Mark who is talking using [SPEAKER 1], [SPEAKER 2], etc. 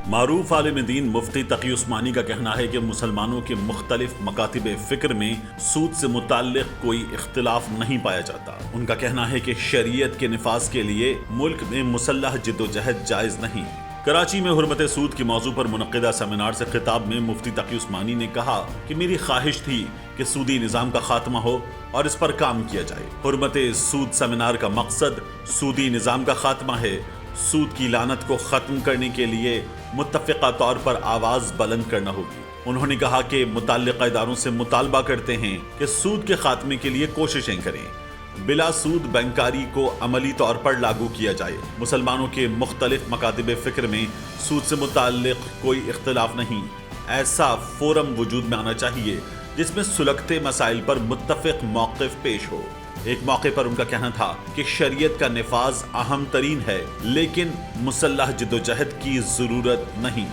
[SPEAKER 1] معروف عالم دین مفتی تقی عثمانی کا کہنا ہے کہ مسلمانوں کے مختلف مکاتب فکر میں سود سے متعلق کوئی اختلاف نہیں پایا جاتا۔ ان کا کہنا ہے کہ شریعت کے نفاذ کے لیے ملک میں مسلح جدوجہد جائز نہیں۔ کراچی میں حرمت سود کے موضوع پر منعقدہ سیمینار سے خطاب میں مفتی تقی عثمانی نے کہا کہ میری خواہش تھی کہ سودی نظام کا خاتمہ ہو اور اس پر کام کیا جائے۔ حرمت سود سیمینار کا مقصد سودی نظام کا خاتمہ ہے۔ سود کی لعنت کو ختم کرنے کے لیے متفقہ طور پر آواز بلند کرنا ہوگی۔ انہوں نے کہا کہ متعلقہ اداروں سے مطالبہ کرتے ہیں کہ سود کے خاتمے کے لیے کوششیں کریں۔ بلا سود بینکاری کو عملی طور پر لاگو کیا جائے۔ مسلمانوں کے مختلف مکاتب فکر میں سود سے متعلق کوئی اختلاف نہیں۔ ایسا فورم وجود میں آنا چاہیے جس میں سلگتے مسائل پر متفق موقف پیش ہو۔ ایک موقع پر ان کا کہنا تھا کہ شریعت کا نفاذ اہم ترین ہے، لیکن مسلح جدوجہد کی ضرورت نہیں۔